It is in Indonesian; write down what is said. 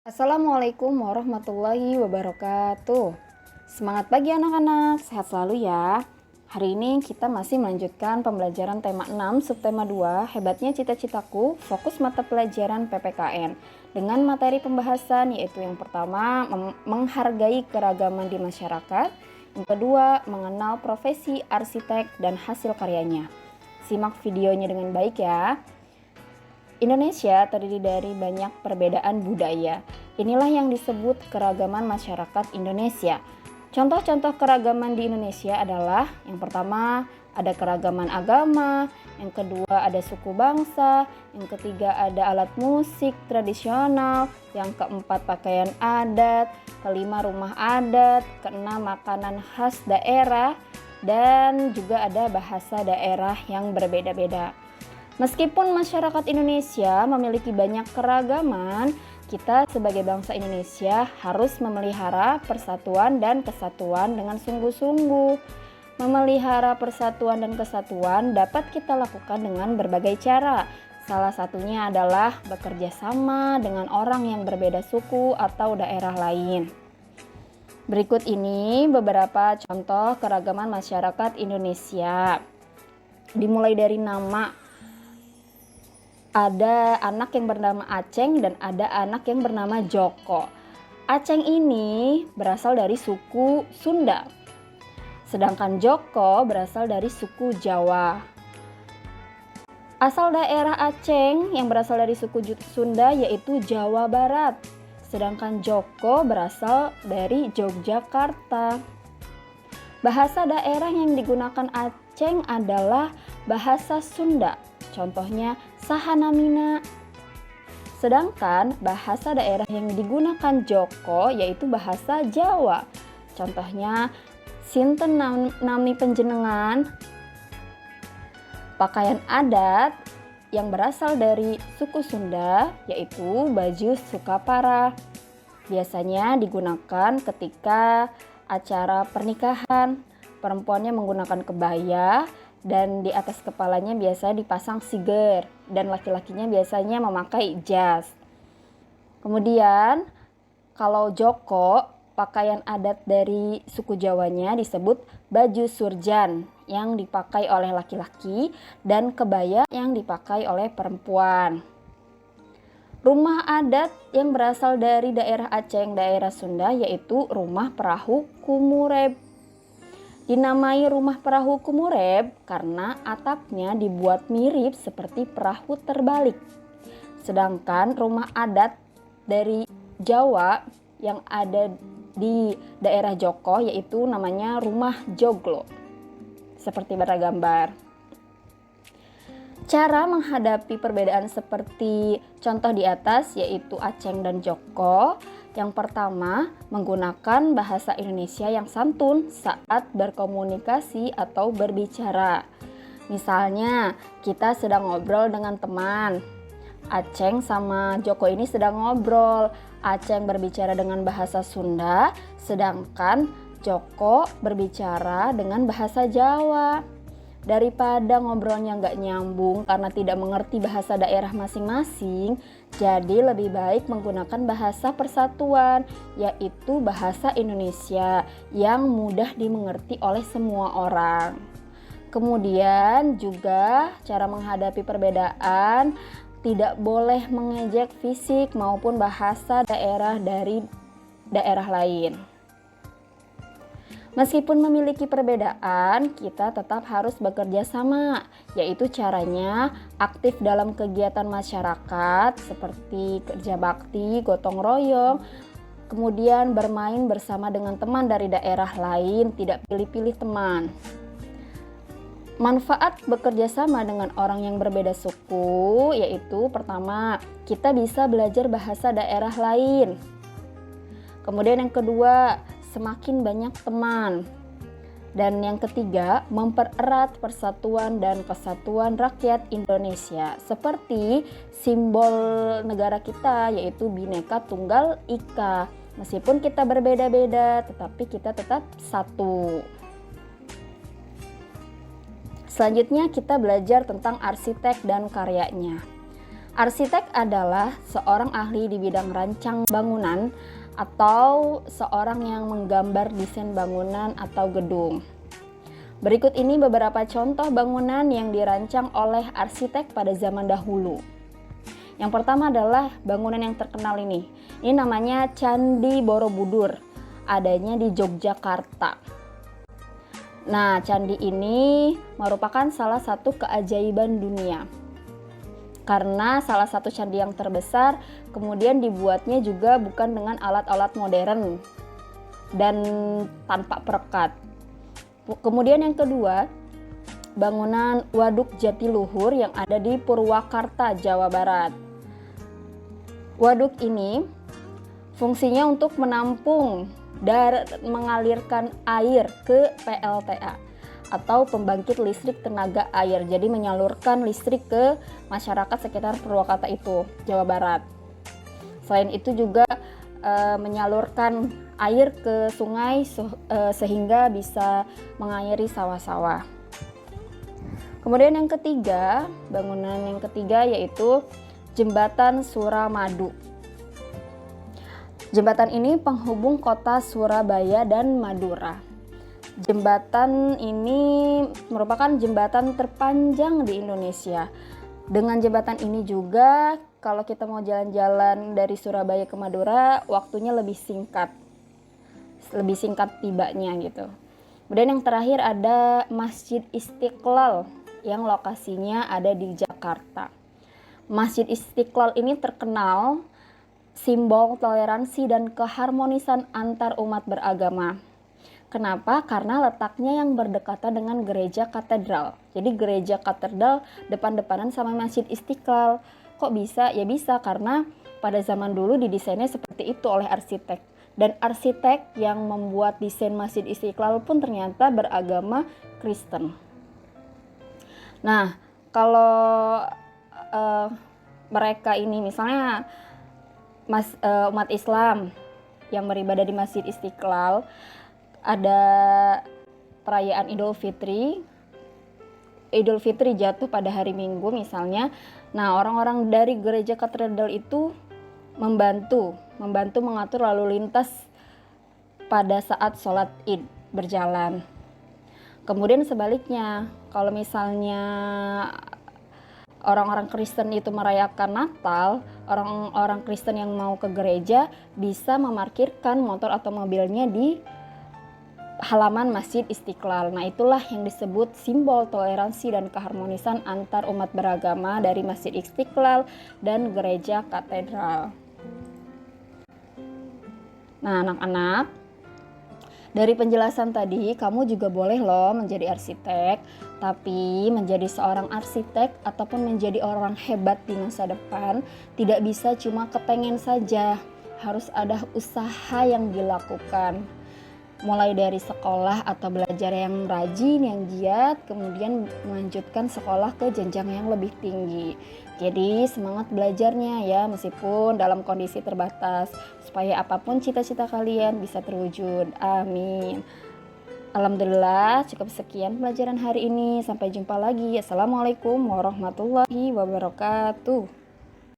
Assalamualaikum warahmatullahi wabarakatuh. Semangat pagi anak-anak, sehat selalu ya. Hari ini kita masih melanjutkan pembelajaran tema 6 subtema 2 Hebatnya Cita-Citaku, fokus mata pelajaran PPKN dengan materi pembahasan yaitu yang pertama menghargai keragaman di masyarakat, yang kedua mengenal profesi arsitek dan hasil karyanya. Simak videonya dengan baik ya. Indonesia terdiri dari banyak perbedaan budaya. Inilah yang disebut keragaman masyarakat Indonesia. Contoh-contoh keragaman di Indonesia adalah yang pertama ada keragaman agama, yang kedua ada suku bangsa, yang ketiga ada alat musik tradisional, yang keempat pakaian adat, kelima rumah adat, keenam makanan khas daerah, dan juga ada bahasa daerah yang berbeda-beda. Meskipun masyarakat Indonesia memiliki banyak keragaman, kita sebagai bangsa Indonesia harus memelihara persatuan dan kesatuan dengan sungguh-sungguh. Memelihara persatuan dan kesatuan dapat kita lakukan dengan berbagai cara. Salah satunya adalah bekerja sama dengan orang yang berbeda suku atau daerah lain. Berikut ini beberapa contoh keragaman masyarakat Indonesia. Dimulai dari nama. Ada anak yang bernama Aceng dan ada anak yang bernama Joko. Aceng ini berasal dari suku Sunda. Sedangkan Joko berasal dari suku Jawa. Asal daerah Aceng yang berasal dari suku Sunda yaitu Jawa Barat. Sedangkan Joko berasal dari Yogyakarta. Bahasa daerah yang digunakan Aceng adalah bahasa Sunda. Contohnya Sahanamina. Sedangkan bahasa daerah yang digunakan Joko yaitu bahasa Jawa. Contohnya Sinten nami panjenengan. Pakaian adat yang berasal dari suku Sunda yaitu baju sukapara. Biasanya digunakan ketika acara pernikahan. Perempuannya menggunakan kebaya dan di atas kepalanya biasa dipasang siger dan laki-lakinya biasanya memakai jas. Kemudian kalau Joko, pakaian adat dari suku Jawanya disebut baju surjan yang dipakai oleh laki-laki dan kebaya yang dipakai oleh perempuan. Rumah adat yang berasal dari daerah Aceh, daerah Sunda yaitu rumah perahu Kumureb. Dinamai rumah perahu Kumureb karena atapnya dibuat mirip seperti perahu terbalik. Sedangkan rumah adat dari Jawa yang ada di daerah Joko yaitu namanya rumah joglo. Seperti pada gambar. Cara menghadapi perbedaan seperti contoh di atas yaitu Aceng dan Joko. Yang pertama, menggunakan bahasa Indonesia yang santun saat berkomunikasi atau berbicara. Misalnya, kita sedang ngobrol dengan teman. Aceng sama Joko ini sedang ngobrol. Aceng berbicara dengan bahasa Sunda, sedangkan Joko berbicara dengan bahasa Jawa. Daripada ngobrolnya nggak nyambung karena tidak mengerti bahasa daerah masing-masing, jadi lebih baik menggunakan bahasa persatuan, yaitu bahasa Indonesia yang mudah dimengerti oleh semua orang. Kemudian juga cara menghadapi perbedaan, tidak boleh mengejek fisik maupun bahasa daerah dari daerah lain. Meskipun memiliki perbedaan, kita tetap harus bekerja sama, yaitu caranya aktif dalam kegiatan masyarakat seperti kerja bakti, gotong royong, kemudian bermain bersama dengan teman dari daerah lain, tidak pilih-pilih teman. Manfaat bekerja sama dengan orang yang berbeda suku, yaitu pertama, kita bisa belajar bahasa daerah lain. Kemudian yang kedua, semakin banyak teman. Dan yang ketiga, mempererat persatuan dan kesatuan rakyat Indonesia seperti simbol negara kita yaitu Bhinneka Tunggal Ika. Meskipun kita berbeda-beda, tetapi kita tetap satu. Selanjutnya kita belajar tentang arsitek dan karyanya. Arsitek adalah seorang ahli di bidang rancang bangunan atau seorang yang menggambar desain bangunan atau gedung. Berikut ini beberapa contoh bangunan yang dirancang oleh arsitek pada zaman dahulu. Yang pertama adalah bangunan yang terkenal ini. Ini namanya Candi Borobudur, adanya di Yogyakarta. Nah, candi ini merupakan salah satu keajaiban dunia. Karena salah satu candi yang terbesar, kemudian dibuatnya juga bukan dengan alat-alat modern dan tanpa perekat. Kemudian yang kedua, bangunan Waduk Jatiluhur yang ada di Purwakarta, Jawa Barat. Waduk ini fungsinya untuk menampung dan mengalirkan air ke PLTA atau pembangkit listrik tenaga air. Jadi menyalurkan listrik ke masyarakat sekitar Purwakarta itu, Jawa Barat. Selain itu juga menyalurkan air ke sungai sehingga bisa mengairi sawah-sawah. Kemudian yang ketiga, bangunan yang ketiga yaitu Jembatan Suramadu. Jembatan ini penghubung kota Surabaya dan Madura. Jembatan ini merupakan jembatan terpanjang di Indonesia. Dengan jembatan ini juga kalau kita mau jalan-jalan dari Surabaya ke Madura, waktunya lebih singkat tibanya gitu. Kemudian yang terakhir ada Masjid Istiqlal yang lokasinya ada di Jakarta. Masjid Istiqlal ini terkenal simbol toleransi dan keharmonisan antar umat beragama. Kenapa? Karena letaknya yang berdekatan dengan gereja katedral. Jadi gereja katedral depan-depanan sama Masjid Istiqlal. Kok bisa? Ya bisa karena pada zaman dulu didesainnya seperti itu oleh arsitek. Dan arsitek yang membuat desain Masjid Istiqlal pun ternyata beragama Kristen. Nah, kalau mereka ini misalnya umat Islam yang beribadah di Masjid Istiqlal, ada perayaan Idul Fitri jatuh pada hari Minggu misalnya. Nah, orang-orang dari gereja katedral itu membantu mengatur lalu lintas pada saat sholat Id berjalan. Kemudian sebaliknya, kalau misalnya orang-orang Kristen itu merayakan Natal, orang-orang Kristen yang mau ke gereja bisa memarkirkan motor atau mobilnya di halaman Masjid Istiqlal. Nah, itulah yang disebut simbol toleransi dan keharmonisan antar umat beragama dari Masjid Istiqlal dan gereja katedral. Nah, anak-anak, dari penjelasan tadi kamu juga boleh loh menjadi arsitek, tapi menjadi seorang arsitek ataupun menjadi orang hebat di masa depan tidak bisa cuma kepengen saja, harus ada usaha yang dilakukan. Mulai dari sekolah atau belajar yang rajin, yang giat, kemudian melanjutkan sekolah ke jenjang yang lebih tinggi. Jadi semangat belajarnya ya, meskipun dalam kondisi terbatas, supaya apapun cita-cita kalian bisa terwujud. Amin. Alhamdulillah, cukup sekian pelajaran hari ini. Sampai jumpa lagi. Assalamualaikum warahmatullahi wabarakatuh.